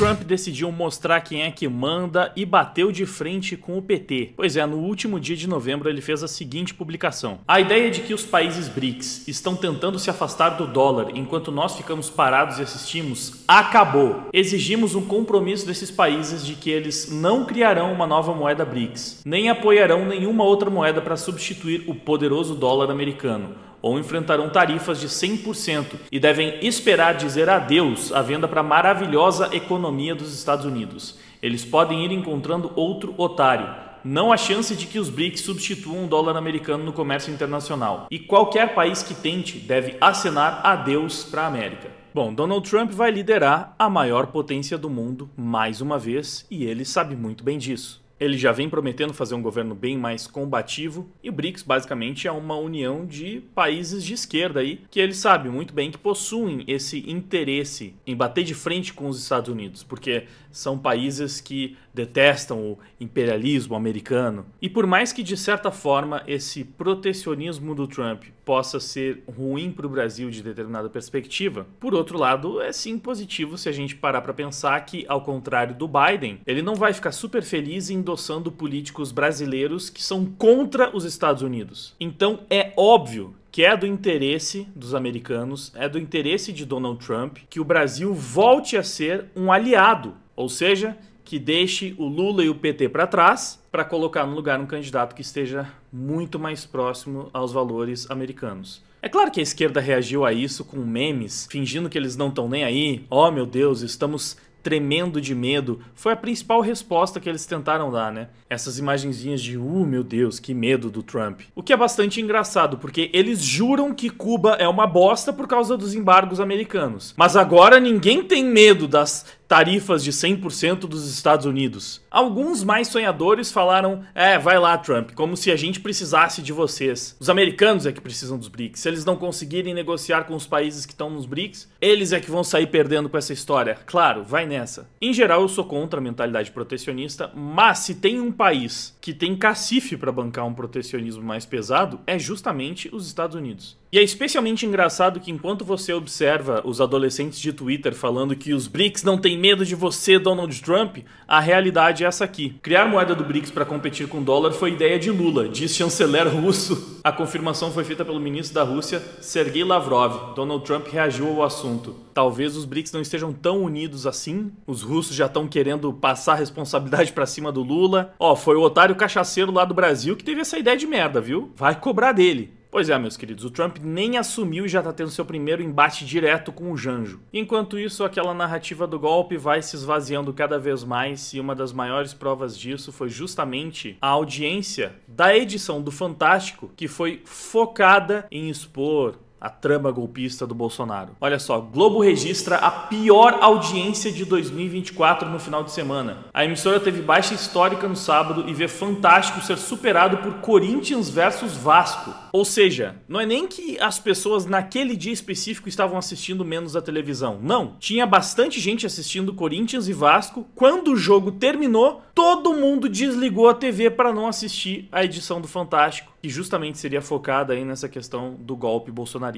Trump decidiu mostrar quem é que manda e bateu de frente com o PT. Pois é, no último dia de novembro ele fez a seguinte publicação: a ideia de que os países BRICS estão tentando se afastar do dólar enquanto nós ficamos parados e assistimos, acabou. Exigimos um compromisso desses países de que eles não criarão uma nova moeda BRICS, nem apoiarão nenhuma outra moeda para substituir o poderoso dólar americano, ou enfrentarão tarifas de 100% e devem esperar dizer adeus à venda para a maravilhosa economia dos Estados Unidos. Eles podem ir encontrando outro otário. Não há chance de que os BRICS substituam o dólar americano no comércio internacional. E qualquer país que tente deve acenar adeus para a América. Bom, Donald Trump vai liderar a maior potência do mundo mais uma vez e ele sabe muito bem disso. Ele já vem prometendo fazer um governo bem mais combativo e o BRICS basicamente é uma união de países de esquerda aí que ele sabe muito bem que possuem esse interesse em bater de frente com os Estados Unidos, porque são países que detestam o imperialismo americano. E por mais que de certa forma esse protecionismo do Trump possa ser ruim para o Brasil de determinada perspectiva, por outro lado é sim positivo se a gente parar para pensar que, ao contrário do Biden, ele não vai ficar super feliz endossando políticos brasileiros que são contra os Estados Unidos. Então é óbvio que é do interesse dos americanos, é do interesse de Donald Trump que o Brasil volte a ser um aliado, ou seja, que deixe o Lula e o PT para trás para colocar no lugar um candidato que esteja muito mais próximo aos valores americanos. É claro que a esquerda reagiu a isso com memes, fingindo que eles não estão nem aí. Oh meu Deus, estamos tremendo de medo. Foi a principal resposta que eles tentaram dar, né? Essas imagenzinhas de meu Deus, que medo do Trump. O que é bastante engraçado, porque eles juram que Cuba é uma bosta por causa dos embargos americanos. Mas agora ninguém tem medo das tarifas de 100% dos Estados Unidos. Alguns mais sonhadores falaram, vai lá Trump, como se a gente precisasse de vocês. Os americanos é que precisam dos BRICS. Se eles não conseguirem negociar com os países que estão nos BRICS, eles é que vão sair perdendo com essa história. Claro, vai nessa. Em geral eu sou contra a mentalidade protecionista, mas se tem um país que tem cacife para bancar um protecionismo mais pesado, é justamente os Estados Unidos. E é especialmente engraçado que enquanto você observa os adolescentes de Twitter falando que os BRICS não têm medo de você, Donald Trump, a realidade é essa aqui. Criar moeda do BRICS para competir com o dólar foi ideia de Lula, diz chanceler russo. A confirmação foi feita pelo ministro da Rússia, Sergei Lavrov. Donald Trump reagiu ao assunto. Talvez os BRICS não estejam tão unidos assim. Os russos já estão querendo passar a responsabilidade para cima do Lula. Foi o otário cachaceiro lá do Brasil que teve essa ideia de merda, viu? Vai cobrar dele. Pois é, meus queridos, o Trump nem assumiu e já está tendo seu primeiro embate direto com o Janjo. Enquanto isso, aquela narrativa do golpe vai se esvaziando cada vez mais e uma das maiores provas disso foi justamente a audiência da edição do Fantástico, que foi focada em expor a trama golpista do Bolsonaro. Olha só, Globo registra a pior audiência de 2024 no final de semana. A emissora teve baixa histórica no sábado e vê Fantástico ser superado por Corinthians versus Vasco. Ou seja, não é nem que as pessoas naquele dia específico estavam assistindo menos a televisão. Não, tinha bastante gente assistindo Corinthians e Vasco. Quando o jogo terminou, todo mundo desligou a TV para não assistir a edição do Fantástico, que justamente seria focada aí nessa questão do golpe bolsonarista.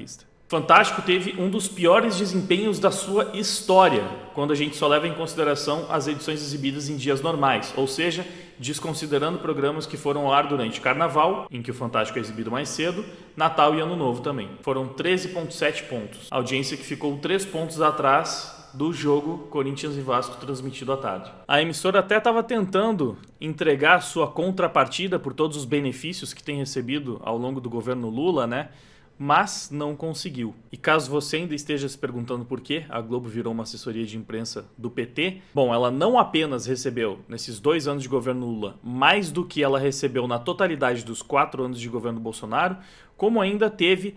Fantástico teve um dos piores desempenhos da sua história, quando a gente só leva em consideração as edições exibidas em dias normais, ou seja, desconsiderando programas que foram ao ar durante Carnaval, em que o Fantástico é exibido mais cedo, Natal e Ano Novo também. Foram 13,7 pontos, audiência que ficou 3 pontos atrás do jogo Corinthians e Vasco transmitido à tarde. A emissora até estava tentando entregar sua contrapartida por todos os benefícios que tem recebido ao longo do governo Lula, né? Mas não conseguiu. E caso você ainda esteja se perguntando por que a Globo virou uma assessoria de imprensa do PT, bom, ela não apenas recebeu, nesses 2 anos de governo Lula, mais do que ela recebeu na totalidade dos 4 anos de governo Bolsonaro, como ainda teve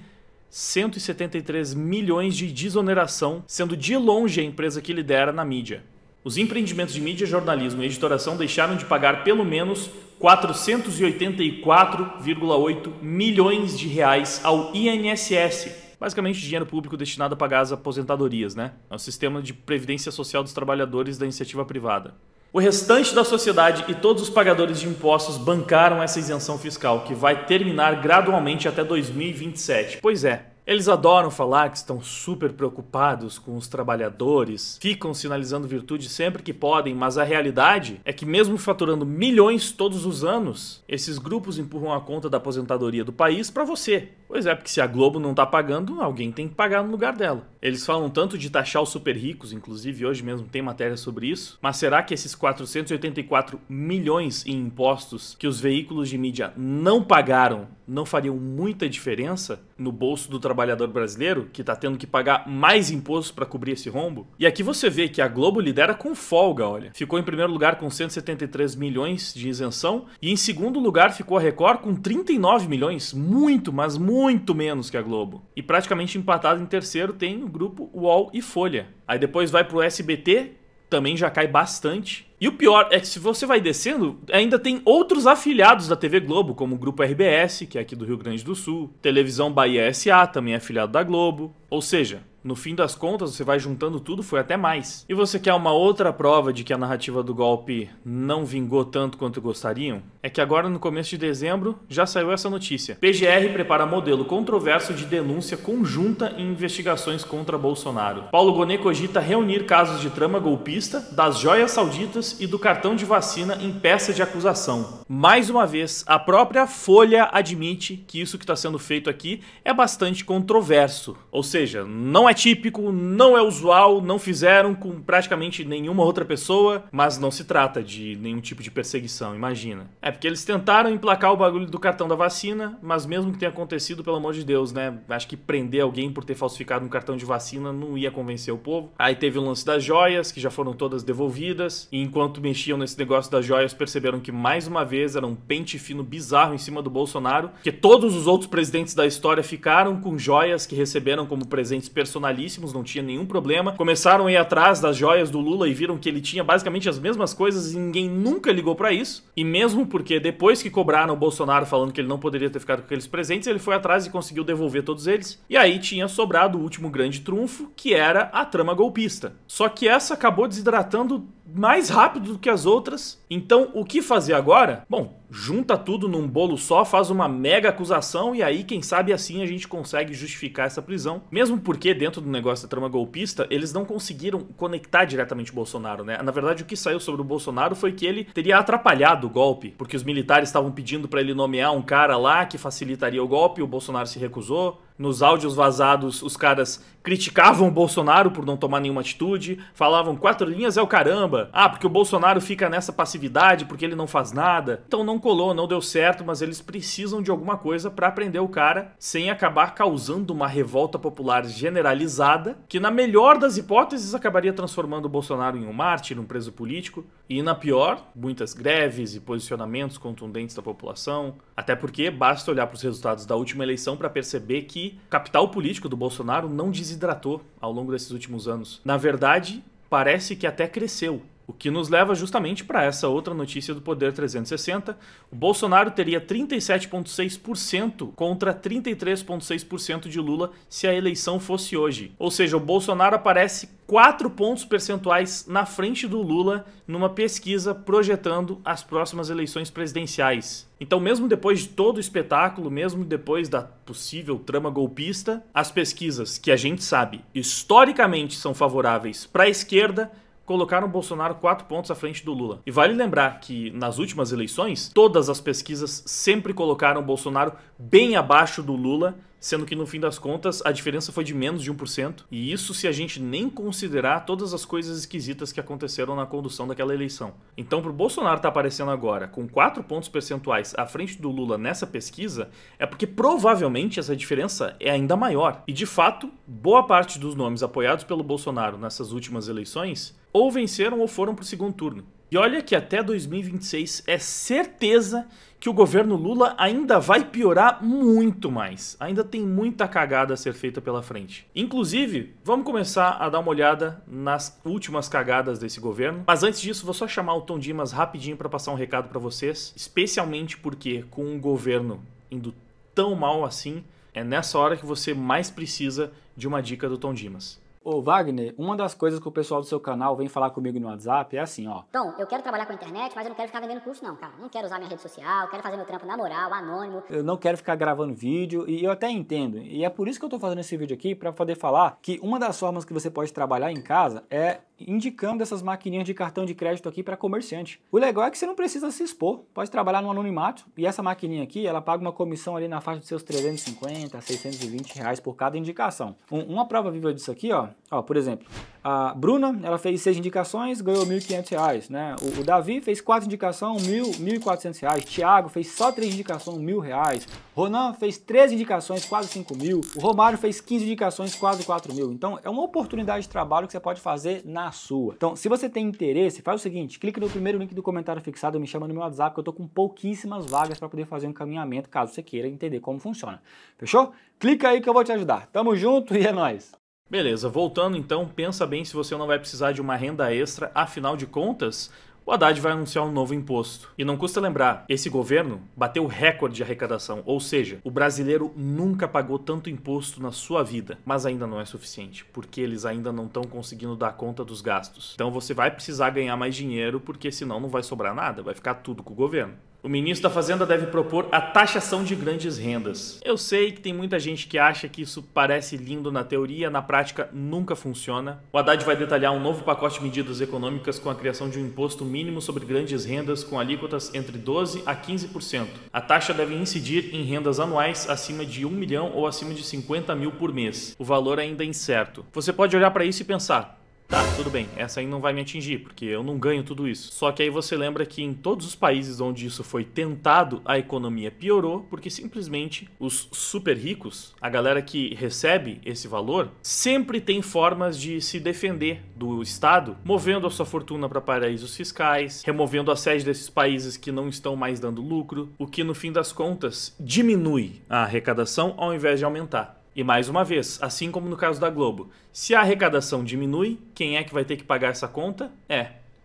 173 milhões de desoneração, sendo de longe a empresa que lidera na mídia. Os empreendimentos de mídia, jornalismo e editoração deixaram de pagar pelo menos 484,8 milhões de reais ao INSS. Basicamente dinheiro público destinado a pagar as aposentadorias, né? É o sistema de previdência social dos trabalhadores da iniciativa privada. O restante da sociedade e todos os pagadores de impostos bancaram essa isenção fiscal, que vai terminar gradualmente até 2027. Pois é, Eles adoram falar que estão super preocupados com os trabalhadores, ficam sinalizando virtude sempre que podem, mas a realidade é que mesmo faturando milhões todos os anos, esses grupos empurram a conta da aposentadoria do país para você. Pois é, porque se a Globo não tá pagando, alguém tem que pagar no lugar dela. Eles falam tanto de taxar os super ricos, inclusive hoje mesmo tem matéria sobre isso, mas será que esses 484 milhões em impostos que os veículos de mídia não pagaram não fariam muita diferença no bolso do trabalhador brasileiro, que está tendo que pagar mais impostos para cobrir esse rombo? E aqui você vê que a Globo lidera com folga, olha. Ficou em primeiro lugar com 173 milhões de isenção e em segundo lugar ficou a Record com 39 milhões, muito, mas muito menos que a Globo. E praticamente empatado em terceiro tem o grupo UOL e Folha. Aí depois vai pro SBT, também já cai bastante. E o pior é que se você vai descendo, ainda tem outros afiliados da TV Globo, como o Grupo RBS, que é aqui do Rio Grande do Sul, Televisão Bahia S.A., também é afiliado da Globo. Ou seja, no fim das contas, você vai juntando tudo, foi até mais. E você quer uma outra prova de que a narrativa do golpe não vingou tanto quanto gostariam? É que agora, no começo de dezembro, já saiu essa notícia. PGR prepara modelo controverso de denúncia conjunta em investigações contra Bolsonaro. Paulo Gonet cogita reunir casos de trama golpista, das joias sauditas e do cartão de vacina em peça de acusação. Mais uma vez, a própria Folha admite que isso que está sendo feito aqui é bastante controverso. Ou seja, não é típico, não é usual, não fizeram com praticamente nenhuma outra pessoa, mas não se trata de nenhum tipo de perseguição, imagina. É porque eles tentaram emplacar o bagulho do cartão da vacina, mas mesmo que tenha acontecido, pelo amor de Deus, né? Acho que prender alguém por ter falsificado um cartão de vacina não ia convencer o povo. Aí teve o lance das joias, que já foram todas devolvidas, e enquanto mexiam nesse negócio das joias, perceberam que mais uma vez era um pente fino bizarro em cima do Bolsonaro, que todos os outros presidentes da história ficaram com joias que receberam como presentes personalíssimos, não tinha nenhum problema. Começaram a ir atrás das joias do Lula e viram que ele tinha basicamente as mesmas coisas e ninguém nunca ligou pra isso. E mesmo porque depois que cobraram o Bolsonaro falando que ele não poderia ter ficado com aqueles presentes, ele foi atrás e conseguiu devolver todos eles. E aí tinha sobrado o último grande trunfo, que era a trama golpista. Só que essa acabou desidratando mais rápido do que as outras. Então, o que fazer agora? Bom, junta tudo num bolo só, faz uma mega acusação e aí, quem sabe assim a gente consegue justificar essa prisão. Mesmo porque dentro do negócio da trama golpista, eles não conseguiram conectar diretamente o Bolsonaro, né? Na verdade, o que saiu sobre o Bolsonaro foi que ele teria atrapalhado o golpe, porque os militares estavam pedindo para ele nomear um cara lá que facilitaria o golpe, o Bolsonaro se recusou. Nos áudios vazados, os caras criticavam o Bolsonaro por não tomar nenhuma atitude, falavam 4 linhas é o caramba, porque o Bolsonaro fica nessa passividade porque ele não faz nada. Então não colou, não deu certo, mas eles precisam de alguma coisa para prender o cara sem acabar causando uma revolta popular generalizada, que na melhor das hipóteses acabaria transformando o Bolsonaro em um mártir, um preso político, e na pior, muitas greves e posicionamentos contundentes da população, até porque basta olhar para os resultados da última eleição para perceber que o capital político do Bolsonaro não desidratou ao longo desses últimos anos. Na verdade, parece que até cresceu. O que nos leva justamente para essa outra notícia do Poder 360. O Bolsonaro teria 37,6% contra 33,6% de Lula se a eleição fosse hoje. Ou seja, o Bolsonaro aparece 4 pontos percentuais na frente do Lula numa pesquisa projetando as próximas eleições presidenciais. Então, mesmo depois de todo o espetáculo, mesmo depois da possível trama golpista, as pesquisas que a gente sabe historicamente são favoráveis para a esquerda colocaram o Bolsonaro 4 pontos à frente do Lula. E vale lembrar que nas últimas eleições, todas as pesquisas sempre colocaram o Bolsonaro bem abaixo do Lula, sendo que no fim das contas a diferença foi de menos de 1%. E isso se a gente nem considerar todas as coisas esquisitas que aconteceram na condução daquela eleição. Então, pro Bolsonaro estar aparecendo agora com 4 pontos percentuais à frente do Lula nessa pesquisa, é porque provavelmente essa diferença é ainda maior. E de fato, boa parte dos nomes apoiados pelo Bolsonaro nessas últimas eleições ou venceram ou foram pro segundo turno. E olha que até 2026 é certeza que o governo Lula ainda vai piorar muito mais. Ainda tem muita cagada a ser feita pela frente. Inclusive, vamos começar a dar uma olhada nas últimas cagadas desse governo. Mas antes disso, vou só chamar o Tom Dimas rapidinho para passar um recado para vocês. Especialmente porque com um governo indo tão mal assim, é nessa hora que você mais precisa de uma dica do Tom Dimas. Ô Wagner, uma das coisas que o pessoal do seu canal vem falar comigo no WhatsApp é assim, ó. Tom, eu quero trabalhar com a internet, mas eu não quero ficar vendendo curso não, cara. Não quero usar minha rede social, quero fazer meu trampo na moral, anônimo. Eu não quero ficar gravando vídeo e eu até entendo. E é por isso que eu tô fazendo esse vídeo aqui, para poder falar que uma das formas que você pode trabalhar em casa é indicando essas maquininhas de cartão de crédito aqui para comerciante. O legal é que você não precisa se expor, pode trabalhar no anonimato e essa maquininha aqui, ela paga uma comissão ali na faixa de seus 350 a 620 reais por cada indicação. Uma prova viva disso aqui, ó, por exemplo, a Bruna, ela fez 6 indicações, ganhou R$1.500, né? O Davi fez 4 indicações, R$1.400. Thiago fez só 3 indicações, R$1.000. Ronan fez 13 indicações, quase 5.000. O Romário fez 15 indicações, quase 4.000. Então, é uma oportunidade de trabalho que você pode fazer na sua. Então, se você tem interesse, faz o seguinte, clique no primeiro link do comentário fixado, me chama no meu WhatsApp, que eu tô com pouquíssimas vagas para poder fazer um encaminhamento, caso você queira entender como funciona. Fechou? Clica aí que eu vou te ajudar. Tamo junto e é nóis! Beleza, voltando então, pensa bem se você não vai precisar de uma renda extra, afinal de contas, o Haddad vai anunciar um novo imposto. E não custa lembrar, esse governo bateu recorde de arrecadação, ou seja, o brasileiro nunca pagou tanto imposto na sua vida, mas ainda não é suficiente, porque eles ainda não estão conseguindo dar conta dos gastos. Então você vai precisar ganhar mais dinheiro, porque senão não vai sobrar nada, vai ficar tudo com o governo. O ministro da Fazenda deve propor a taxação de grandes rendas. Eu sei que tem muita gente que acha que isso parece lindo na teoria, na prática nunca funciona. O Haddad vai detalhar um novo pacote de medidas econômicas com a criação de um imposto mínimo sobre grandes rendas com alíquotas entre 12% a 15%. A taxa deve incidir em rendas anuais acima de 1 milhão ou acima de 50 mil por mês. O valor ainda é incerto. Você pode olhar para isso e pensar, tá, tudo bem, essa aí não vai me atingir, porque eu não ganho tudo isso. Só que aí você lembra que em todos os países onde isso foi tentado, a economia piorou, porque simplesmente os super ricos, a galera que recebe esse valor, sempre tem formas de se defender do Estado, movendo a sua fortuna para paraísos fiscais, removendo a sede desses países que não estão mais dando lucro, o que no fim das contas diminui a arrecadação ao invés de aumentar. E mais uma vez, assim como no caso da Globo, se a arrecadação diminui, quem é que vai ter que pagar essa conta?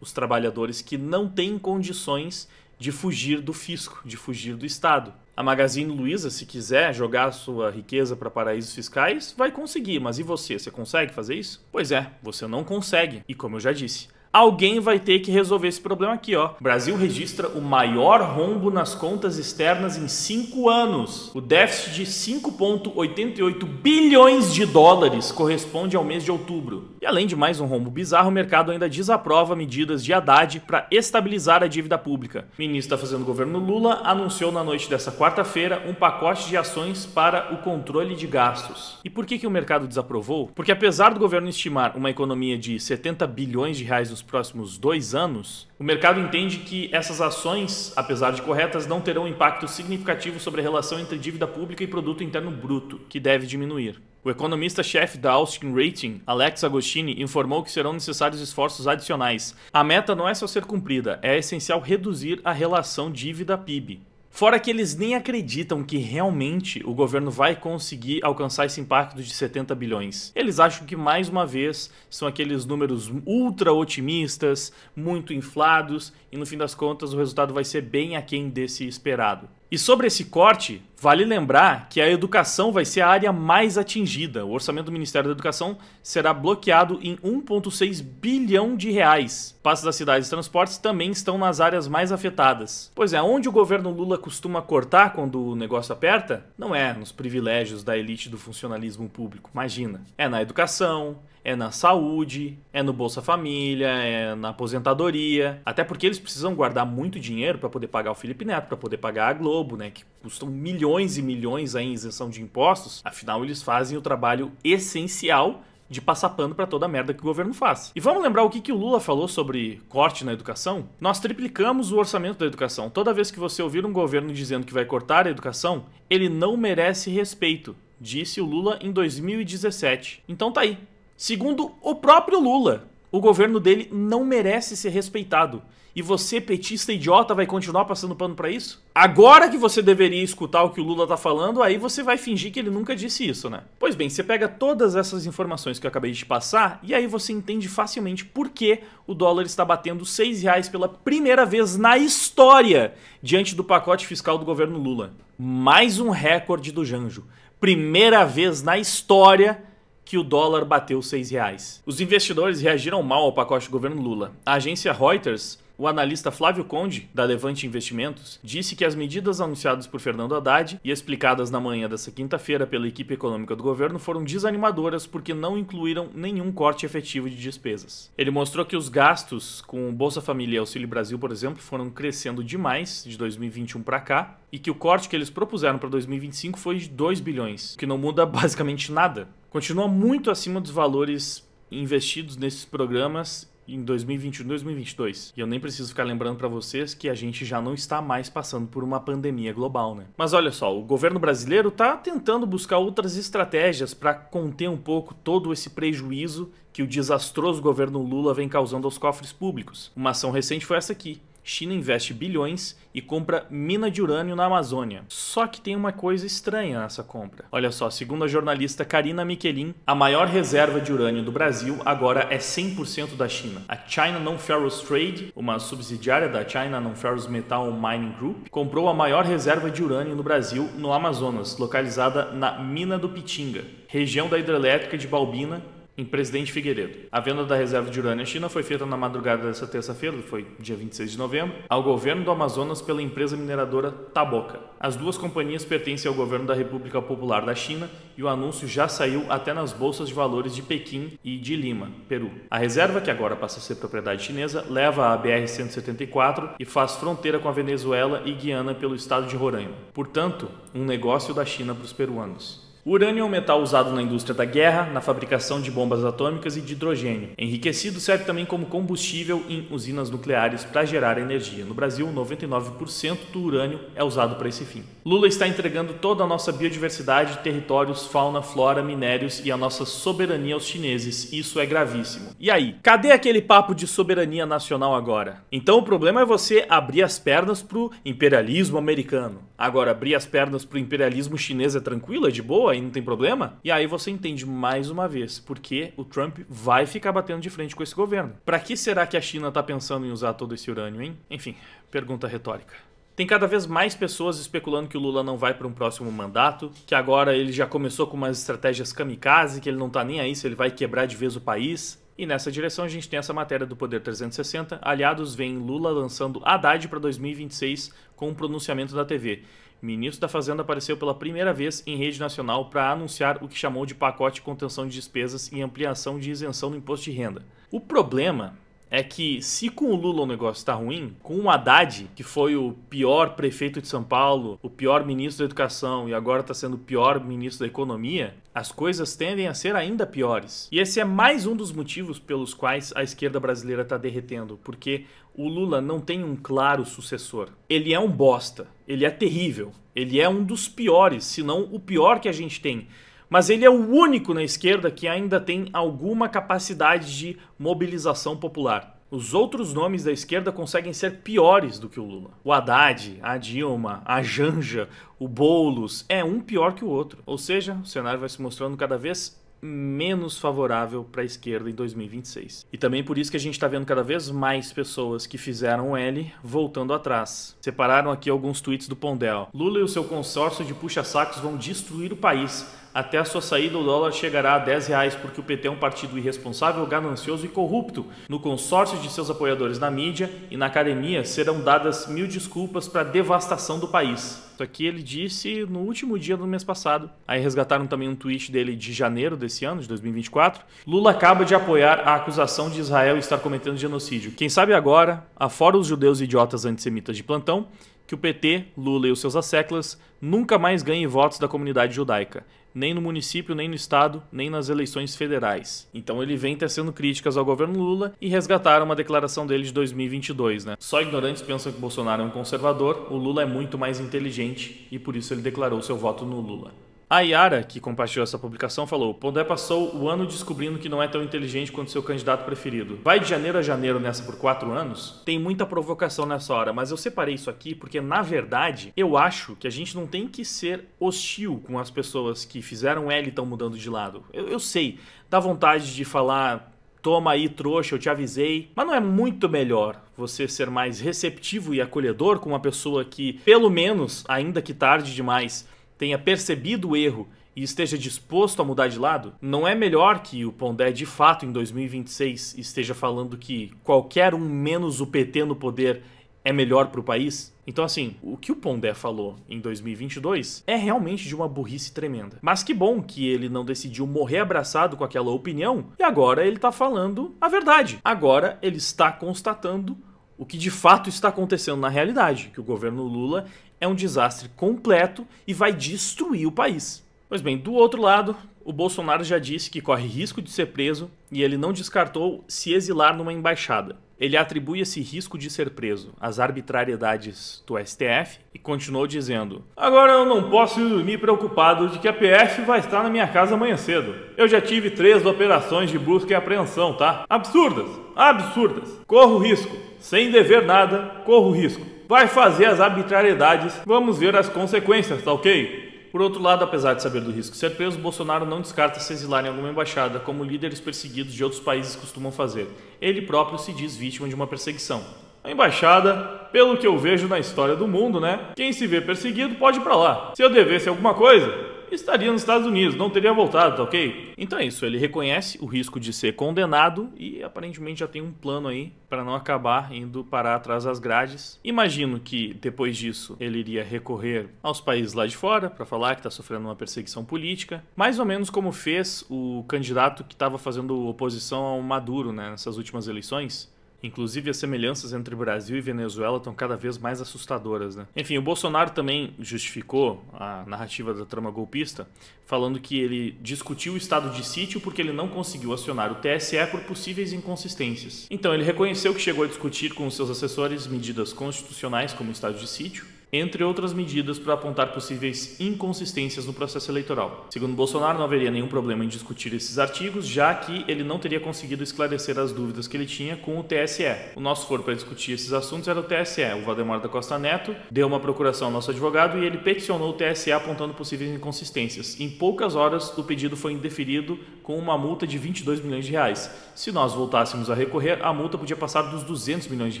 Os trabalhadores que não têm condições de fugir do fisco, de fugir do Estado. A Magazine Luiza, se quiser jogar a sua riqueza para paraísos fiscais, vai conseguir, mas e você? Você consegue fazer isso? Pois é, você não consegue. E como eu já disse, alguém vai ter que resolver esse problema aqui, ó. O Brasil registra o maior rombo nas contas externas em 5 anos. O déficit de 5,88 bilhões de dólares corresponde ao mês de outubro. E além de mais um rombo bizarro, o mercado ainda desaprova medidas de Haddad para estabilizar a dívida pública. O ministro da Fazenda do governo Lula anunciou na noite dessa quarta-feira um pacote de ações para o controle de gastos. E por que o mercado desaprovou? Porque apesar do governo estimar uma economia de 70 bilhões de reais nos próximos 2 anos, o mercado entende que essas ações, apesar de corretas, não terão impacto significativo sobre a relação entre dívida pública e produto interno bruto, que deve diminuir. O economista-chefe da Austin Rating, Alex Agostini, informou que serão necessários esforços adicionais. A meta não é só ser cumprida, é essencial reduzir a relação dívida-PIB. Fora que eles nem acreditam que realmente o governo vai conseguir alcançar esse impacto de 70 bilhões. Eles acham que, mais uma vez, são aqueles números ultra otimistas, muito inflados, e no fim das contas o resultado vai ser bem aquém desse esperado. E sobre esse corte, vale lembrar que a educação vai ser a área mais atingida. O orçamento do Ministério da Educação será bloqueado em 1,6 bilhão de reais. Passos das cidades e transportes também estão nas áreas mais afetadas. Pois é, onde o governo Lula costuma cortar quando o negócio aperta? Não é nos privilégios da elite do funcionalismo público, imagina. É na educação, é na saúde, é no Bolsa Família, é na aposentadoria. Até porque eles precisam guardar muito dinheiro para poder pagar o Felipe Neto, para poder pagar a Globo, né, que custam milhões e milhões aí em isenção de impostos. Afinal, eles fazem o trabalho essencial de passar pano para toda a merda que o governo faz. E vamos lembrar o que o Lula falou sobre corte na educação? Nós triplicamos o orçamento da educação. Toda vez que você ouvir um governo dizendo que vai cortar a educação, ele não merece respeito, disse o Lula em 2017. Então tá aí. Segundo o próprio Lula, o governo dele não merece ser respeitado. E você, petista idiota, vai continuar passando pano pra isso? Agora que você deveria escutar o que o Lula tá falando, aí você vai fingir que ele nunca disse isso, né? Pois bem, você pega todas essas informações que eu acabei de te passar e aí você entende facilmente por que o dólar está batendo R$6 pela primeira vez na história diante do pacote fiscal do governo Lula. Mais um recorde do Janjo. Primeira vez na história que o dólar bateu R$6. Os investidores reagiram mal ao pacote do governo Lula. A agência Reuters, o analista Flávio Conde, da Levante Investimentos, disse que as medidas anunciadas por Fernando Haddad e explicadas na manhã desta quinta-feira pela equipe econômica do governo foram desanimadoras porque não incluíram nenhum corte efetivo de despesas. Ele mostrou que os gastos com Bolsa Família e Auxílio Brasil, por exemplo, foram crescendo demais de 2021 para cá e que o corte que eles propuseram para 2025 foi de 2 bilhões, que não muda basicamente nada. Continua muito acima dos valores investidos nesses programas em 2021 e 2022. E eu nem preciso ficar lembrando para vocês que a gente já não está mais passando por uma pandemia global, né? Mas olha só, o governo brasileiro está tentando buscar outras estratégias para conter um pouco todo esse prejuízo que o desastroso governo Lula vem causando aos cofres públicos. Uma ação recente foi essa aqui. China investe bilhões e compra mina de urânio na Amazônia. Só que tem uma coisa estranha nessa compra. Olha só, segundo a jornalista Karina Michelin, a maior reserva de urânio do Brasil agora é 100% da China. A China Non-Ferrous Trade, uma subsidiária da China Non-Ferrous Metal Mining Group, comprou a maior reserva de urânio no Brasil, no Amazonas, localizada na Mina do Pitinga, região da hidrelétrica de Balbina, em Presidente Figueiredo. A venda da reserva de urânio à China foi feita na madrugada dessa terça-feira, foi dia 26 de novembro, ao governo do Amazonas pela empresa mineradora Taboca. As duas companhias pertencem ao governo da República Popular da China e o anúncio já saiu até nas bolsas de valores de Pequim e de Lima, Peru. A reserva, que agora passa a ser propriedade chinesa, leva a BR-174 e faz fronteira com a Venezuela e Guiana pelo estado de Roraima. Portanto, um negócio da China para os peruanos. O urânio é um metal usado na indústria da guerra, na fabricação de bombas atômicas e de hidrogênio. Enriquecido, serve também como combustível em usinas nucleares para gerar energia. No Brasil, 99% do urânio é usado para esse fim. Lula está entregando toda a nossa biodiversidade, territórios, fauna, flora, minérios e a nossa soberania aos chineses. Isso é gravíssimo. E aí, cadê aquele papo de soberania nacional agora? Então o problema é você abrir as pernas pro imperialismo americano. Agora, abrir as pernas pro imperialismo chinês é tranquilo, é de boa, aí não tem problema? E aí você entende mais uma vez porque o Trump vai ficar batendo de frente com esse governo. Pra que será que a China tá pensando em usar todo esse urânio, hein? Enfim, pergunta retórica. Tem cada vez mais pessoas especulando que o Lula não vai para um próximo mandato, que agora ele já começou com umas estratégias kamikaze, que ele não tá nem aí se ele vai quebrar de vez o país. E nessa direção a gente tem essa matéria do Poder 360. Aliados veem Lula lançando Haddad para 2026 com um pronunciamento da TV. O ministro da Fazenda apareceu pela primeira vez em rede nacional para anunciar o que chamou de pacote de contenção de despesas e ampliação de isenção do imposto de renda. O problema é que se com o Lula o negócio está ruim, com o Haddad, que foi o pior prefeito de São Paulo, o pior ministro da Educação e agora está sendo o pior ministro da Economia, as coisas tendem a ser ainda piores. E esse é mais um dos motivos pelos quais a esquerda brasileira está derretendo, porque o Lula não tem um claro sucessor. Ele é um bosta, ele é terrível, ele é um dos piores, se não o pior que a gente tem. Mas ele é o único na esquerda que ainda tem alguma capacidade de mobilização popular. Os outros nomes da esquerda conseguem ser piores do que o Lula. O Haddad, a Dilma, a Janja, o Boulos, é um pior que o outro. Ou seja, o cenário vai se mostrando cada vez menos favorável para a esquerda em 2026. E também por isso que a gente está vendo cada vez mais pessoas que fizeram o L voltando atrás. Separaram aqui alguns tweets do Pondel. Lula e o seu consórcio de puxa-sacos vão destruir o país. Até a sua saída o dólar chegará a R$10 porque o PT é um partido irresponsável, ganancioso e corrupto. No consórcio de seus apoiadores na mídia e na academia serão dadas 1000 desculpas para a devastação do país. Isso aqui ele disse no último dia do mês passado. Aí resgataram também um tweet dele de janeiro desse ano, de 2024. Lula acaba de apoiar a acusação de Israel estar cometendo genocídio. Quem sabe agora, afora os judeus idiotas antissemitas de plantão, que o PT, Lula e os seus asseclas nunca mais ganhem votos da comunidade judaica. Nem no município, nem no estado, nem nas eleições federais. Então ele vem tecendo críticas ao governo Lula e resgataram uma declaração dele de 2022, né? Só ignorantes pensam que Bolsonaro é um conservador, o Lula é muito mais inteligente e por isso ele declarou seu voto no Lula. A Yara, que compartilhou essa publicação, falou: Pondé passou o ano descobrindo que não é tão inteligente quanto seu candidato preferido. Vai de janeiro a janeiro nessa por 4 anos? Tem muita provocação nessa hora, mas eu separei isso aqui porque, na verdade, eu acho que a gente não tem que ser hostil com as pessoas que fizeram L e estão mudando de lado. Eu sei, dá vontade de falar: toma aí, trouxa, eu te avisei. Mas não é muito melhor você ser mais receptivo e acolhedor com uma pessoa que, pelo menos, ainda que tarde demais, tenha percebido o erro e esteja disposto a mudar de lado? Não é melhor que o Pondé, de fato, em 2026, esteja falando que qualquer um menos o PT no poder é melhor para o país? Então, assim, o que o Pondé falou em 2022 é realmente de uma burrice tremenda. Mas que bom que ele não decidiu morrer abraçado com aquela opinião e agora ele está falando a verdade. Agora ele está constatando o que de fato está acontecendo na realidade, que o governo Lula é um desastre completo e vai destruir o país. Pois bem, do outro lado, o Bolsonaro já disse que corre risco de ser preso e ele não descartou se exilar numa embaixada. Ele atribui esse risco de ser preso às arbitrariedades do STF e continuou dizendo: agora eu não posso dormir preocupado de que a PF vai estar na minha casa amanhã cedo. Eu já tive 3 operações de busca e apreensão, tá? Absurdas, absurdas. Corro risco. Sem dever nada, corro risco. Vai fazer as arbitrariedades, vamos ver as consequências, tá ok? Por outro lado, apesar de saber do risco de ser preso, Bolsonaro não descarta se exilar em alguma embaixada, como líderes perseguidos de outros países costumam fazer. Ele próprio se diz vítima de uma perseguição. A embaixada, pelo que eu vejo na história do mundo, né? Quem se vê perseguido pode ir pra lá. Se eu devesse alguma coisa, estaria nos Estados Unidos, não teria voltado, tá ok? Então é isso, ele reconhece o risco de ser condenado e aparentemente já tem um plano aí para não acabar indo parar atrás das grades. Imagino que depois disso ele iria recorrer aos países lá de fora para falar que está sofrendo uma perseguição política, mais ou menos como fez o candidato que estava fazendo oposição ao Maduro, né, nessas últimas eleições. Inclusive, as semelhanças entre Brasil e Venezuela estão cada vez mais assustadoras, né? Enfim, o Bolsonaro também justificou a narrativa da trama golpista, falando que ele discutiu o estado de sítio porque ele não conseguiu acionar o TSE por possíveis inconsistências. Então, ele reconheceu que chegou a discutir com os seus assessores medidas constitucionais como o estado de sítio, entre outras medidas para apontar possíveis inconsistências no processo eleitoral. Segundo Bolsonaro, não haveria nenhum problema em discutir esses artigos, já que ele não teria conseguido esclarecer as dúvidas que ele tinha com o TSE. O nosso foro para discutir esses assuntos era o TSE. O Valdemar da Costa Neto deu uma procuração ao nosso advogado e ele peticionou o TSE apontando possíveis inconsistências. Em poucas horas, o pedido foi indeferido com uma multa de 22 milhões de reais. Se nós voltássemos a recorrer, a multa podia passar dos 200 milhões de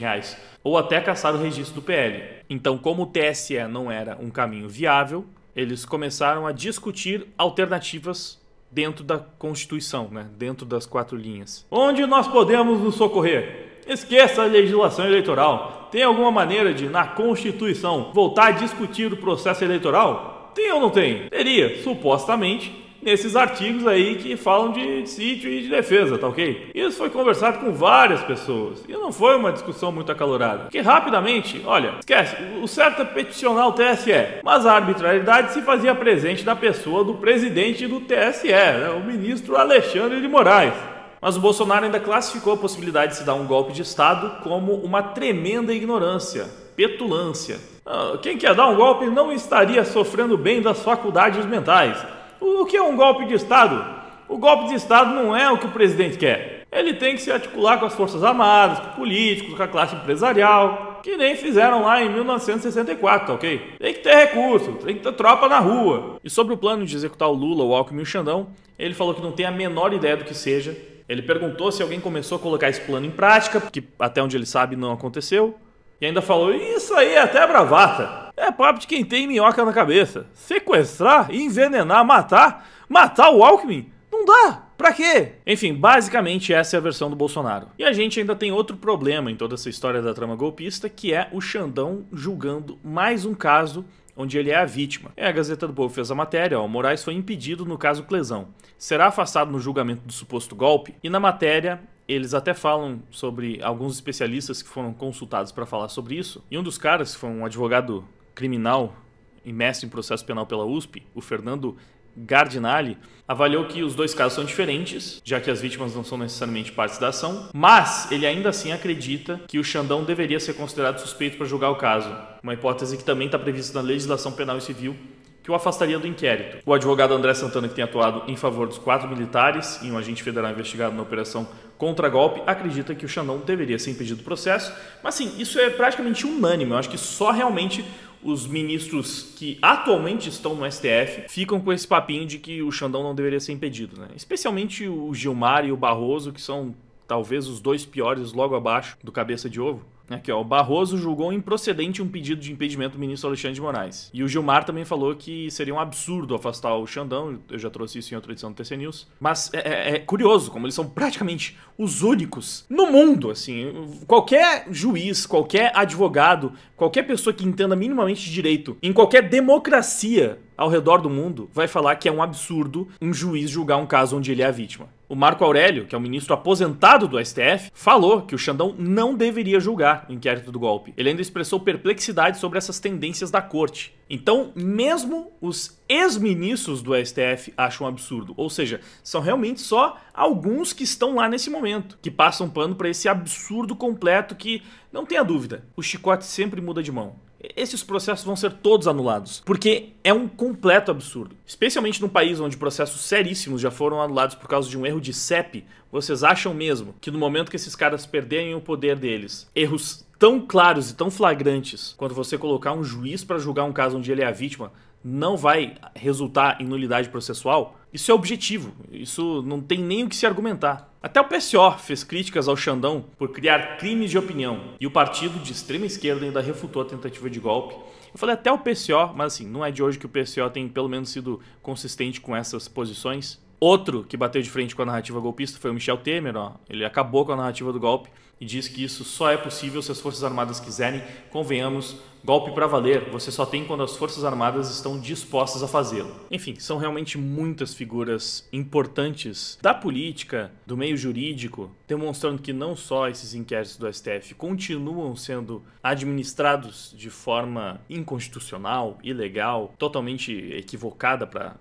reais, ou até caçar o registro do PL. Então, como o TSE não era um caminho viável, eles começaram a discutir alternativas dentro da Constituição, né? Dentro das 4 linhas. Onde nós podemos nos socorrer? Esqueça a legislação eleitoral. Tem alguma maneira de, na Constituição, voltar a discutir o processo eleitoral? Tem ou não tem? Teria, supostamente, nesses artigos aí que falam de sítio e de defesa, tá ok? Isso foi conversado com várias pessoas e não foi uma discussão muito acalorada. Porque rapidamente, olha, esquece, o certo é peticionar o TSE, mas a arbitrariedade se fazia presente na pessoa do presidente do TSE, né, o ministro Alexandre de Moraes. Mas o Bolsonaro ainda classificou a possibilidade de se dar um golpe de Estado como uma tremenda ignorância, petulância. Quem quer dar um golpe não estaria sofrendo bem das faculdades mentais. O que é um golpe de Estado? O golpe de Estado não é o que o presidente quer. Ele tem que se articular com as Forças Armadas, com políticos, com a classe empresarial, que nem fizeram lá em 1964, tá ok? Tem que ter recurso, tem que ter tropa na rua. E sobre o plano de executar o Lula, o Alckmin e o Xandão, ele falou que não tem a menor ideia do que seja. Ele perguntou se alguém começou a colocar esse plano em prática, que até onde ele sabe não aconteceu. E ainda falou, isso aí é até bravata. É papo de quem tem minhoca na cabeça. Sequestrar, envenenar, matar o Alckmin? Não dá. Pra quê? Enfim, basicamente essa é a versão do Bolsonaro. E a gente ainda tem outro problema em toda essa história da trama golpista, que é o Xandão julgando mais um caso onde ele é a vítima. A Gazeta do Povo fez a matéria, o Moraes foi impedido no caso Clesão. Será afastado no julgamento do suposto golpe? E na matéria, eles até falam sobre alguns especialistas que foram consultados para falar sobre isso. E um dos caras, que foi um advogado criminal e mestre em processo penal pela USP, o Fernando Gardinali, avaliou que os dois casos são diferentes, já que as vítimas não são necessariamente partes da ação, mas ele ainda assim acredita que o Xandão deveria ser considerado suspeito para julgar o caso, uma hipótese que também está prevista na legislação penal e civil, que o afastaria do inquérito. O advogado André Santana, que tem atuado em favor dos 4 militares e um agente federal investigado na operação contra-golpe, acredita que o Xandão deveria ser impedido do processo, mas sim, isso é praticamente unânime. Eu acho que só realmente os ministros que atualmente estão no STF ficam com esse papinho de que o Xandão não deveria ser impedido, né? Especialmente o Gilmar e o Barroso, que são talvez os 2 piores logo abaixo do cabeça de ovo. Aqui, ó, o Barroso julgou improcedente um pedido de impedimento do ministro Alexandre de Moraes. E o Gilmar também falou que seria um absurdo afastar o Xandão, eu já trouxe isso em outra edição do TC News. Mas é curioso, como eles são praticamente os únicos no mundo, assim. Qualquer juiz, qualquer advogado, qualquer pessoa que entenda minimamente de direito, em qualquer democracia ao redor do mundo, vai falar que é um absurdo um juiz julgar um caso onde ele é a vítima. O Marco Aurélio, que é o ministro aposentado do STF, falou que o Xandão não deveria julgar o inquérito do golpe. Ele ainda expressou perplexidade sobre essas tendências da corte. Então, mesmo os ex-ministros do STF acham um absurdo. Ou seja, são realmente só alguns que estão lá nesse momento, que passam pano para esse absurdo completo que, não tenha dúvida, o chicote sempre muda de mão. Esses processos vão ser todos anulados, porque é um completo absurdo. Especialmente num país onde processos seríssimos já foram anulados por causa de um erro de CEP, vocês acham mesmo que no momento que esses caras perderem o poder deles, erros tão claros e tão flagrantes quanto você colocar um juiz para julgar um caso onde ele é a vítima, não vai resultar em nulidade processual? Isso é objetivo, isso não tem nem o que se argumentar. Até o PSO fez críticas ao Xandão por criar crimes de opinião, e o partido de extrema esquerda ainda refutou a tentativa de golpe. Eu falei até o PSO, mas assim, não é de hoje que o PSO tem pelo menos sido consistente com essas posições. Outro que bateu de frente com a narrativa golpista foi o Michel Temer, ó. Ele acabou com a narrativa do golpe e diz que isso só é possível se as Forças Armadas quiserem. Convenhamos, golpe para valer, você só tem quando as Forças Armadas estão dispostas a fazê-lo. Enfim, são realmente muitas figuras importantes da política, do meio jurídico, demonstrando que não só esses inquéritos do STF continuam sendo administrados de forma inconstitucional, ilegal, totalmente equivocada para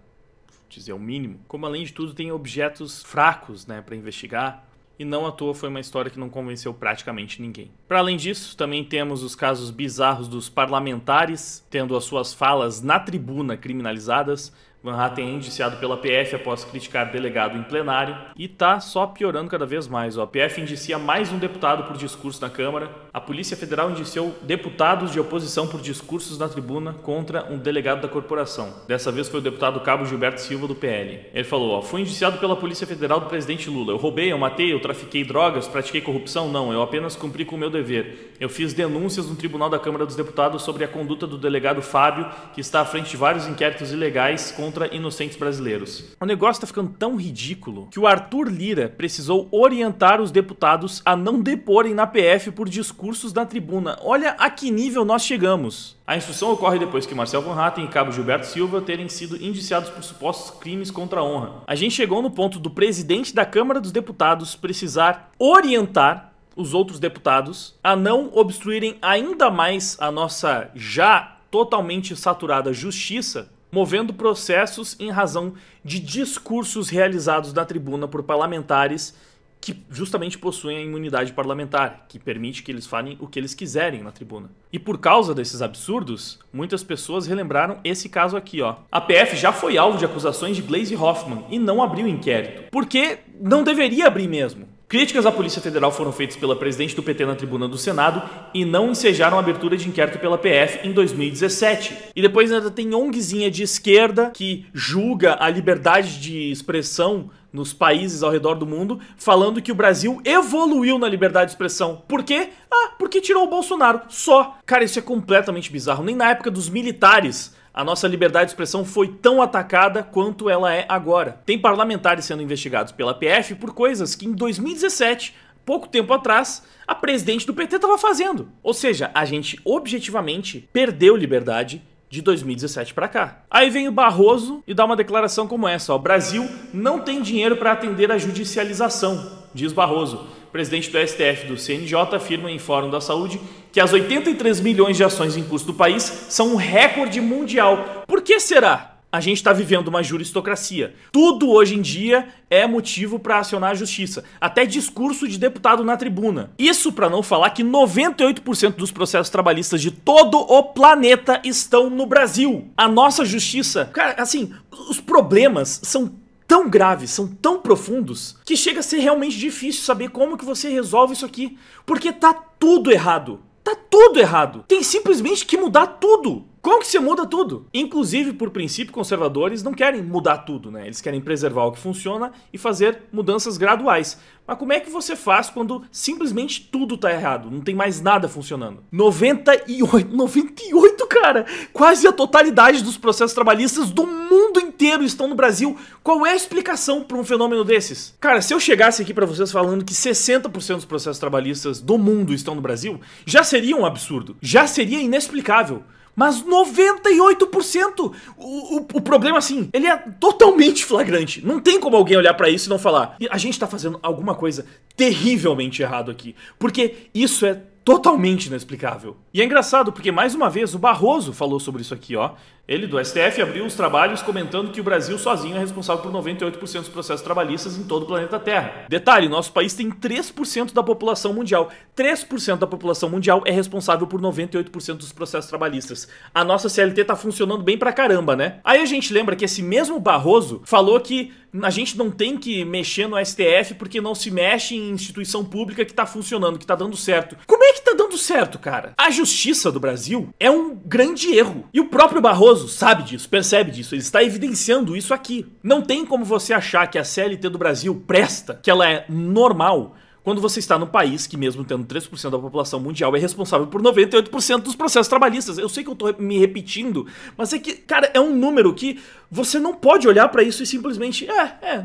dizer o mínimo, como além de tudo tem objetos fracos, né, para investigar, e não à toa foi uma história que não convenceu praticamente ninguém. Para além disso, também temos os casos bizarros dos parlamentares tendo as suas falas na tribuna criminalizadas. Van Hatten é indiciado pela PF após criticar delegado em plenário e tá só piorando cada vez mais. A PF indicia mais um deputado por discurso na Câmara. A Polícia Federal indiciou deputados de oposição por discursos na tribuna contra um delegado da corporação. Dessa vez foi o deputado Cabo Gilberto Silva do PL. Ele falou, fui indiciado pela Polícia Federal do presidente Lula. Eu roubei, eu matei, eu trafiquei drogas, pratiquei corrupção? Não, eu apenas cumpri com o meu dever. Eu fiz denúncias no Tribunal da Câmara dos Deputados sobre a conduta do delegado Fábio, que está à frente de vários inquéritos ilegais contra inocentes brasileiros. O negócio tá ficando tão ridículo que o Arthur Lira precisou orientar os deputados a não deporem na PF por discursos na tribuna. Olha a que nível nós chegamos. A instrução ocorre depois que Marcel Van Hatten e Cabo Gilberto Silva terem sido indiciados por supostos crimes contra a honra. A gente chegou no ponto do presidente da Câmara dos Deputados precisar orientar os outros deputados a não obstruírem ainda mais a nossa já totalmente saturada justiça, movendo processos em razão de discursos realizados na tribuna por parlamentares que justamente possuem a imunidade parlamentar, que permite que eles falem o que eles quiserem na tribuna. E por causa desses absurdos, muitas pessoas relembraram esse caso aqui, ó. A PF já foi alvo de acusações de Gleisi Hoffmann e não abriu inquérito, porque não deveria abrir mesmo. Críticas à Polícia Federal foram feitas pela presidente do PT na tribuna do Senado e não ensejaram a abertura de inquérito pela PF em 2017. E depois ainda tem ONGzinha de esquerda que julga a liberdade de expressão nos países ao redor do mundo, falando que o Brasil evoluiu na liberdade de expressão. Por quê? Porque tirou o Bolsonaro. Só. Cara, isso é completamente bizarro. Nem na época dos militares a nossa liberdade de expressão foi tão atacada quanto ela é agora. Tem parlamentares sendo investigados pela PF por coisas que em 2017, pouco tempo atrás, a presidente do PT estava fazendo. Ou seja, a gente objetivamente perdeu liberdade de 2017 para cá. Aí vem o Barroso e dá uma declaração como essa, ó, Brasil não tem dinheiro para atender a judicialização, diz Barroso. O presidente do STF do CNJ afirma em Fórum da Saúde que as 83 milhões de ações em curso do país são um recorde mundial. Por que será? A gente está vivendo uma juristocracia. Tudo hoje em dia é motivo para acionar a justiça. Até discurso de deputado na tribuna. Isso para não falar que 98% dos processos trabalhistas de todo o planeta estão no Brasil. A nossa justiça... Cara, assim, os problemas são tão graves, são tão profundos, que chega a ser realmente difícil saber como que você resolve isso aqui. Porque tá tudo errado. Tá tudo errado. Tem simplesmente que mudar tudo. Como que você muda tudo? Inclusive, por princípio, conservadores não querem mudar tudo, né? Eles querem preservar o que funciona e fazer mudanças graduais. Mas como é que você faz quando simplesmente tudo tá errado? Não tem mais nada funcionando. 98, cara! Quase a totalidade dos processos trabalhistas do mundo inteiro estão no Brasil. Qual é a explicação para um fenômeno desses? Cara, se eu chegasse aqui para vocês falando que 60% dos processos trabalhistas do mundo estão no Brasil, já seria um absurdo. Já seria inexplicável. Mas 98%! O problema, assim, ele é totalmente flagrante. Não tem como alguém olhar pra isso e não falar: a gente tá fazendo alguma coisa terrivelmente errado aqui. Porque isso é totalmente inexplicável. E é engraçado porque, mais uma vez, o Barroso falou sobre isso aqui, ó. Ele, do STF, abriu os trabalhos comentando que o Brasil sozinho é responsável por 98% dos processos trabalhistas em todo o planeta Terra. Detalhe, nosso país tem 3% da população mundial. 3% da população mundial é responsável por 98% dos processos trabalhistas. A nossa CLT tá funcionando bem pra caramba, né? Aí a gente lembra que esse mesmo Barroso falou que a gente não tem que mexer no STF porque não se mexe em instituição pública que tá funcionando, que tá dando certo. Como é que tá dando certo, cara? A justiça do Brasil é um grande erro. E o próprio Barroso sabe disso, percebe disso, ele está evidenciando isso aqui. Não tem como você achar que a CLT do Brasil presta, que ela é normal, quando você está num país que, mesmo tendo 3% da população mundial, é responsável por 98% dos processos trabalhistas. Eu sei que eu tô me repetindo, mas é que, cara, é um número que você não pode olhar pra isso e simplesmente,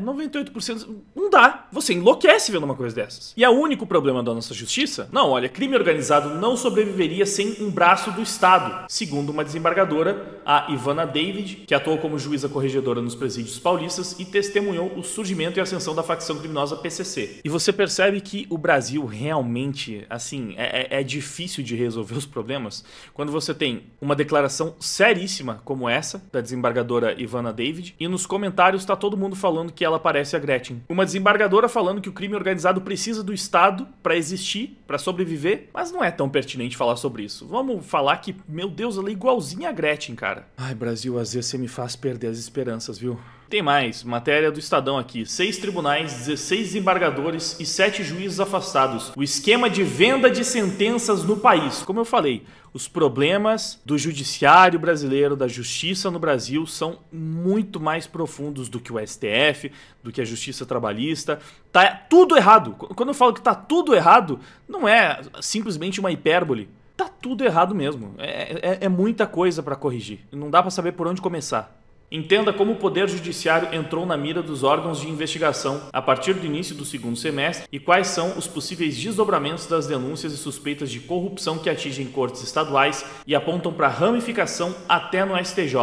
98%, não dá. Você enlouquece vendo uma coisa dessas. E é o único problema da nossa justiça? Não, olha, crime organizado não sobreviveria sem um braço do Estado, segundo uma desembargadora, a Ivana David, que atuou como juíza corregedora nos presídios paulistas e testemunhou o surgimento e ascensão da facção criminosa PCC. E você percebe que o Brasil realmente, assim, é difícil de resolver os problemas quando você tem uma declaração seríssima como essa, da desembargadora Ivana David, e nos comentários tá todo mundo falando que ela parece a Gretchen. Uma desembargadora falando que o crime organizado precisa do Estado pra existir, pra sobreviver, mas não é tão pertinente falar sobre isso. Vamos falar que, meu Deus, ela é igualzinha a Gretchen, cara. Ai, Brasil, às vezes você me faz perder as esperanças, viu? Tem mais, matéria do Estadão aqui. 6 tribunais, 16 desembargadores e 7 juízes afastados. O esquema de venda de sentenças no país. Como eu falei, os problemas do judiciário brasileiro, da justiça no Brasil, são muito mais profundos do que o STF, do que a justiça trabalhista. Tá tudo errado. Quando eu falo que tá tudo errado, não é simplesmente uma hipérbole. Tá tudo errado mesmo. É muita coisa para corrigir. Não dá para saber por onde começar. Entenda como o Poder Judiciário entrou na mira dos órgãos de investigação a partir do início do segundo semestre e quais são os possíveis desdobramentos das denúncias e suspeitas de corrupção que atingem cortes estaduais e apontam para ramificação até no STJ.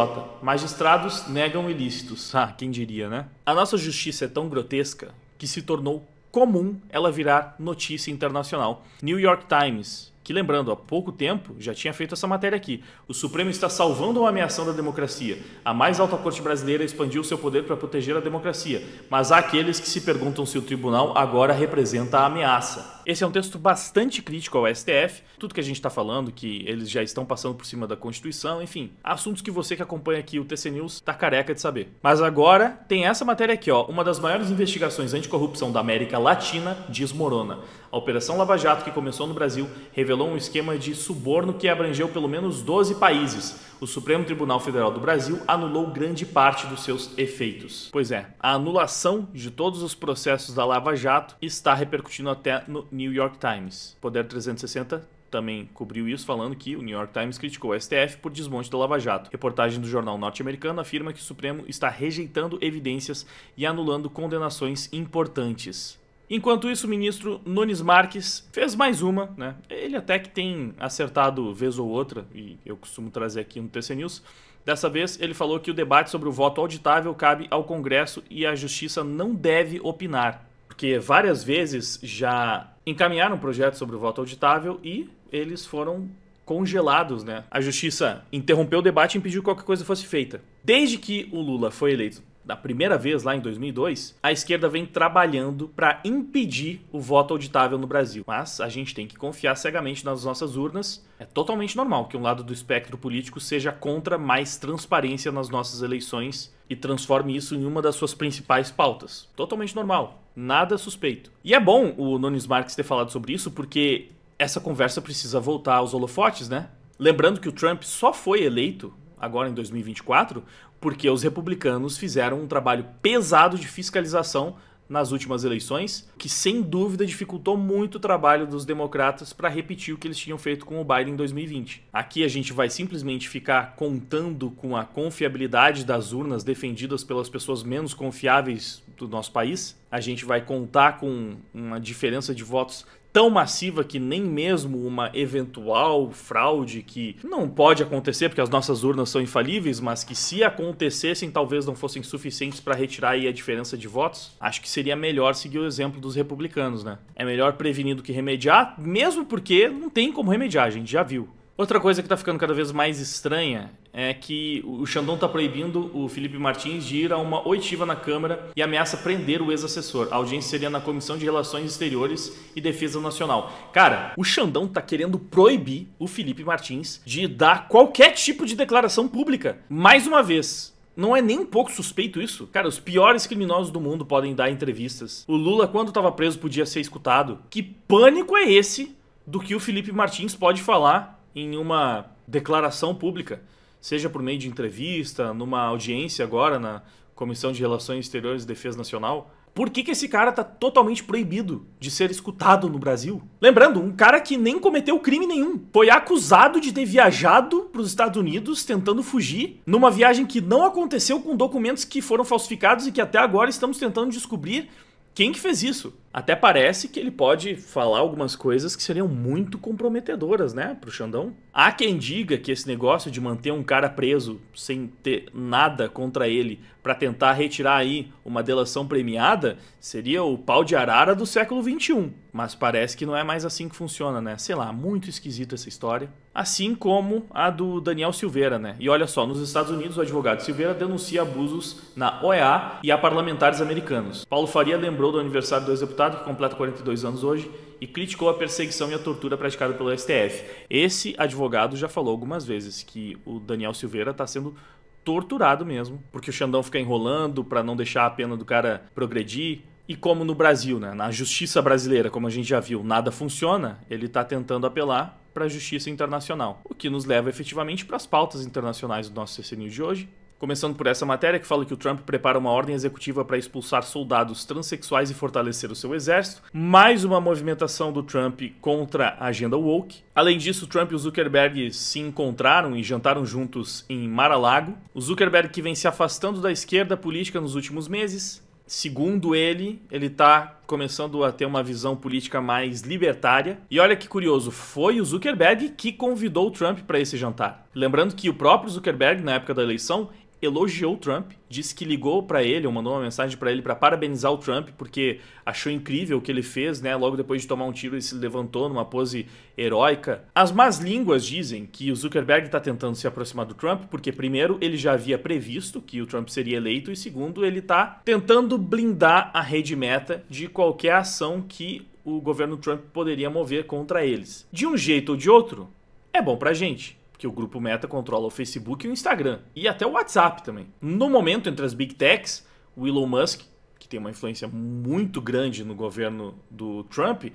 Magistrados negam ilícitos. Ah, quem diria, né? A nossa justiça é tão grotesca que se tornou comum ela virar notícia internacional. New York Times, que, lembrando, há pouco tempo já tinha feito essa matéria aqui. O Supremo está salvando uma ameação da democracia. A mais alta corte brasileira expandiu seu poder para proteger a democracia, mas há aqueles que se perguntam se o tribunal agora representa a ameaça. Esse é um texto bastante crítico ao STF, tudo que a gente está falando, que eles já estão passando por cima da Constituição, enfim, assuntos que você que acompanha aqui o TC News está careca de saber. Mas agora tem essa matéria aqui, ó, uma das maiores investigações anticorrupção da América Latina desmorona. A Operação Lava Jato, que começou no Brasil, revelou um esquema de suborno que abrangeu pelo menos 12 países. O Supremo Tribunal Federal do Brasil anulou grande parte dos seus efeitos. Pois é, a anulação de todos os processos da Lava Jato está repercutindo até no New York Times. Poder 360 também cobriu isso, falando que o New York Times criticou o STF por desmonte da Lava Jato. Reportagem do jornal norte-americano afirma que o Supremo está rejeitando evidências e anulando condenações importantes. Enquanto isso, o ministro Nunes Marques fez mais uma, né? Ele até que tem acertado vez ou outra, e eu costumo trazer aqui no TC News. Dessa vez, ele falou que o debate sobre o voto auditável cabe ao Congresso e a Justiça não deve opinar. Porque várias vezes já encaminharam um projeto sobre o voto auditável e eles foram congelados, né? A Justiça interrompeu o debate e impediu que qualquer coisa fosse feita. Desde que o Lula foi eleito da primeira vez, lá em 2002, a esquerda vem trabalhando para impedir o voto auditável no Brasil. Mas a gente tem que confiar cegamente nas nossas urnas. É totalmente normal que um lado do espectro político seja contra mais transparência nas nossas eleições e transforme isso em uma das suas principais pautas. Totalmente normal. Nada suspeito. E é bom o Nunes Marques ter falado sobre isso porque essa conversa precisa voltar aos holofotes, né? Lembrando que o Trump só foi eleito agora em 2024 porque os republicanos fizeram um trabalho pesado de fiscalização nas últimas eleições, que sem dúvida dificultou muito o trabalho dos democratas para repetir o que eles tinham feito com o Biden em 2020. Aqui a gente vai simplesmente ficar contando com a confiabilidade das urnas defendidas pelas pessoas menos confiáveis do nosso país. A gente vai contar com uma diferença de votos tão massiva que nem mesmo uma eventual fraude, que não pode acontecer porque as nossas urnas são infalíveis, mas que se acontecessem talvez não fossem suficientes para retirar aí a diferença de votos. Acho que seria melhor seguir o exemplo dos republicanos, né? É melhor prevenir do que remediar, mesmo porque não tem como remediar, a gente já viu. Outra coisa que tá ficando cada vez mais estranha é que o Xandão tá proibindo o Felipe Martins de ir a uma oitiva na Câmara e ameaça prender o ex-assessor. A audiência seria na Comissão de Relações Exteriores e Defesa Nacional. Cara, o Xandão tá querendo proibir o Felipe Martins de dar qualquer tipo de declaração pública. Mais uma vez, não é nem um pouco suspeito isso? Cara, os piores criminosos do mundo podem dar entrevistas. O Lula, quando estava preso, podia ser escutado. Que pânico é esse do que o Felipe Martins pode falar em uma declaração pública, seja por meio de entrevista, numa audiência agora na Comissão de Relações Exteriores e Defesa Nacional? Por que esse cara tá totalmente proibido de ser escutado no Brasil? Lembrando, um cara que nem cometeu crime nenhum. Foi acusado de ter viajado para os Estados Unidos tentando fugir, numa viagem que não aconteceu, com documentos que foram falsificados e que até agora estamos tentando descobrir quem que fez isso. Até parece que ele pode falar algumas coisas que seriam muito comprometedoras, né, pro Xandão. Há quem diga que esse negócio de manter um cara preso sem ter nada contra ele para tentar retirar aí uma delação premiada seria o pau de arara do século XXI. Mas parece que não é mais assim que funciona, né? Sei lá, muito esquisita essa história. Assim como a do Daniel Silveira, né? E olha só, nos Estados Unidos o advogado Silveira denuncia abusos na OEA e a parlamentares americanos. Paulo Faria lembrou do aniversário do ex-deputado, que completa 42 anos hoje, e criticou a perseguição e a tortura praticada pelo STF. Esse advogado já falou algumas vezes que o Daniel Silveira está sendo torturado mesmo, porque o Xandão fica enrolando para não deixar a pena do cara progredir. E como no Brasil, né, na justiça brasileira, como a gente já viu, nada funciona, ele está tentando apelar para a justiça internacional. O que nos leva efetivamente para as pautas internacionais do nosso CC News de hoje. Começando por essa matéria que fala que o Trump prepara uma ordem executiva para expulsar soldados transexuais e fortalecer o seu exército. Mais uma movimentação do Trump contra a agenda woke. Além disso, o Trump e o Zuckerberg se encontraram e jantaram juntos em Mar-a-Lago. O Zuckerberg, que vem se afastando da esquerda política nos últimos meses. Segundo ele está começando a ter uma visão política mais libertária. E olha que curioso, foi o Zuckerberg que convidou o Trump para esse jantar. Lembrando que o próprio Zuckerberg, na época da eleição, elogiou o Trump, disse que ligou para ele, ou mandou uma mensagem para ele para parabenizar o Trump, porque achou incrível o que ele fez, né? Logo depois de tomar um tiro, ele se levantou numa pose heróica. As más línguas dizem que o Zuckerberg está tentando se aproximar do Trump, porque primeiro, ele já havia previsto que o Trump seria eleito, e segundo, ele está tentando blindar a rede Meta de qualquer ação que o governo Trump poderia mover contra eles. De um jeito ou de outro, é bom pra gente, que o grupo Meta controla o Facebook e o Instagram, e até o WhatsApp também. No momento, entre as Big Techs, o Elon Musk, que tem uma influência muito grande no governo do Trump,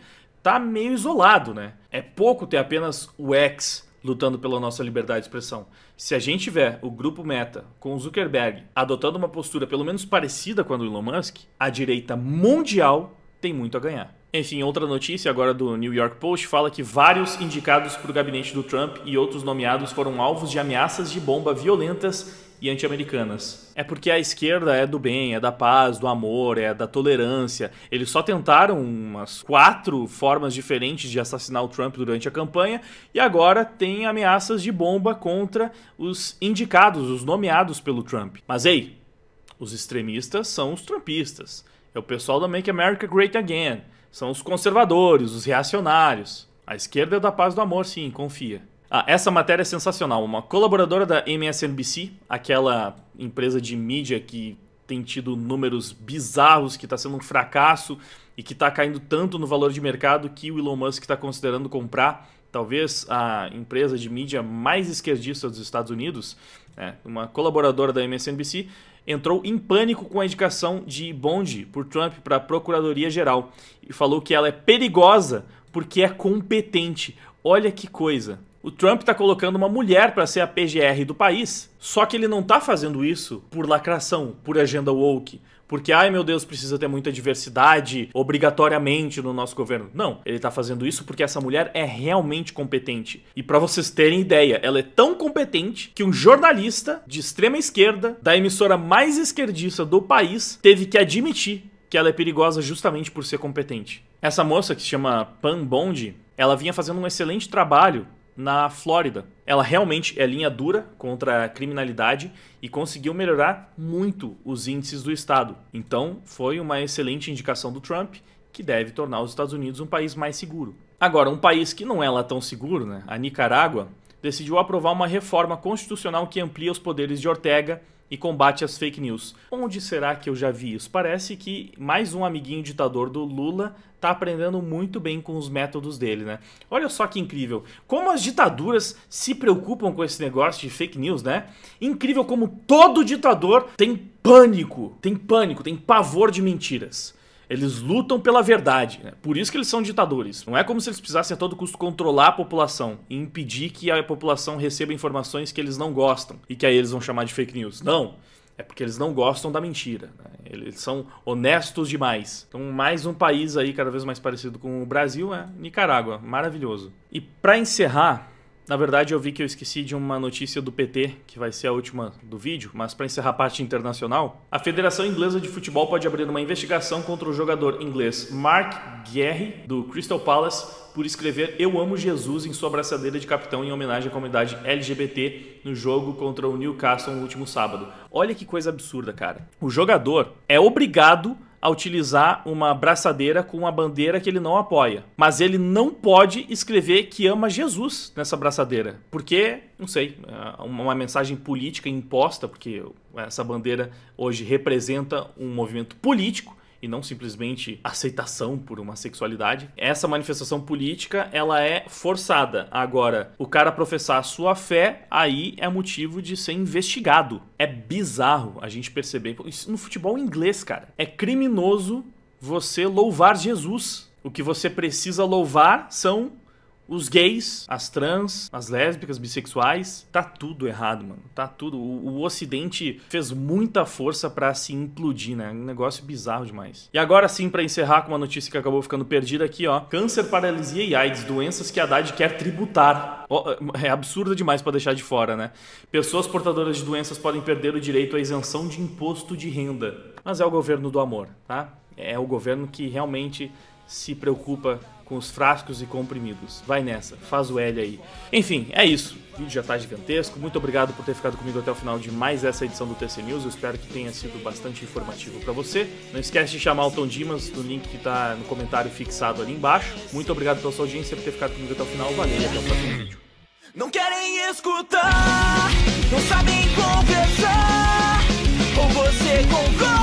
tá meio isolado, né? É pouco ter apenas o X lutando pela nossa liberdade de expressão. Se a gente tiver o grupo Meta com o Zuckerberg adotando uma postura pelo menos parecida com a do Elon Musk, a direita mundial tem muito a ganhar. Enfim, outra notícia agora do New York Post fala que vários indicados para o gabinete do Trump e outros nomeados foram alvos de ameaças de bomba violentas e anti-americanas. É porque a esquerda é do bem, é da paz, do amor, é da tolerância. Eles só tentaram umas 4 formas diferentes de assassinar o Trump durante a campanha e agora tem ameaças de bomba contra os indicados, os nomeados pelo Trump. Mas ei, os extremistas são os trumpistas. É o pessoal da Make America Great Again. São os conservadores, os reacionários. A esquerda é da paz do amor, sim, confia. Essa matéria é sensacional. Uma colaboradora da MSNBC, aquela empresa de mídia que tem tido números bizarros, que está sendo um fracasso e que está caindo tanto no valor de mercado que o Elon Musk está considerando comprar talvez a empresa de mídia mais esquerdista dos Estados Unidos, uma colaboradora da MSNBC, entrou em pânico com a indicação de Bondi por Trump para a Procuradoria-Geral e falou que ela é perigosa porque é competente. Olha que coisa. O Trump tá colocando uma mulher para ser a PGR do país, só que ele não tá fazendo isso por lacração, por agenda woke, porque, ai meu Deus, precisa ter muita diversidade obrigatoriamente no nosso governo. Não, ele tá fazendo isso porque essa mulher é realmente competente. E pra vocês terem ideia, ela é tão competente que um jornalista de extrema esquerda, da emissora mais esquerdista do país, teve que admitir que ela é perigosa justamente por ser competente. Essa moça, que se chama Pam Bondi, ela vinha fazendo um excelente trabalho na Flórida. Ela realmente é linha dura contra a criminalidade e conseguiu melhorar muito os índices do estado. Então, foi uma excelente indicação do Trump, que deve tornar os Estados Unidos um país mais seguro. Agora, um país que não é lá tão seguro, né, a Nicarágua, decidiu aprovar uma reforma constitucional que amplia os poderes de Ortega e combate as fake news. Onde será que eu já vi isso? Parece que mais um amiguinho ditador do Lula tá aprendendo muito bem com os métodos dele, né? Olha só que incrível. Como as ditaduras se preocupam com esse negócio de fake news, né? Incrível como todo ditador tem pânico, tem pavor de mentiras. Eles lutam pela verdade, né? Por isso que eles são ditadores. Não é como se eles precisassem a todo custo controlar a população e impedir que a população receba informações que eles não gostam e que aí eles vão chamar de fake news. Não, é porque eles não gostam da mentira, né? Eles são honestos demais. Então, mais um país aí cada vez mais parecido com o Brasil é Nicarágua. Maravilhoso. E para encerrar, na verdade eu vi que eu esqueci de uma notícia do PT, que vai ser a última do vídeo, mas para encerrar a parte internacional, a Federação Inglesa de Futebol pode abrir uma investigação contra o jogador inglês Mark Guehi, do Crystal Palace, por escrever "Eu amo Jesus" em sua braçadeira de capitão em homenagem à comunidade LGBT no jogo contra o Newcastle no último sábado. Olha que coisa absurda, cara. O jogador é obrigado a utilizar uma braçadeira com uma bandeira que ele não apoia. Mas ele não pode escrever que ama Jesus nessa braçadeira. Porque, não sei, uma mensagem política imposta, porque essa bandeira hoje representa um movimento político e não simplesmente aceitação por uma sexualidade. Essa manifestação política, ela é forçada. Agora, o cara professar a sua fé, aí é motivo de ser investigado. É bizarro a gente perceber. Isso no futebol inglês, cara. É criminoso você louvar Jesus. O que você precisa louvar são os gays, as trans, as lésbicas, bissexuais. Tá tudo errado, mano. Tá tudo. O Ocidente fez muita força pra se implodir, né? Um negócio bizarro demais. E agora sim, pra encerrar com uma notícia que acabou ficando perdida aqui, ó. Câncer, paralisia e AIDS, doenças que a Haddad quer tributar. É absurdo demais pra deixar de fora, né? Pessoas portadoras de doenças podem perder o direito à isenção de imposto de renda. Mas é o governo do amor, tá? É o governo que realmente se preocupa com os frascos e comprimidos. Vai nessa, faz o L aí. Enfim, é isso. O vídeo já tá gigantesco. Muito obrigado por ter ficado comigo até o final de mais essa edição do TC News. Eu espero que tenha sido bastante informativo para você. Não esquece de chamar o Tom Dimas no link que tá no comentário fixado ali embaixo. Muito obrigado pela sua audiência, por ter ficado comigo até o final. Valeu e até o próximo vídeo. Não querem escutar, não sabem conversar, ou você concorda?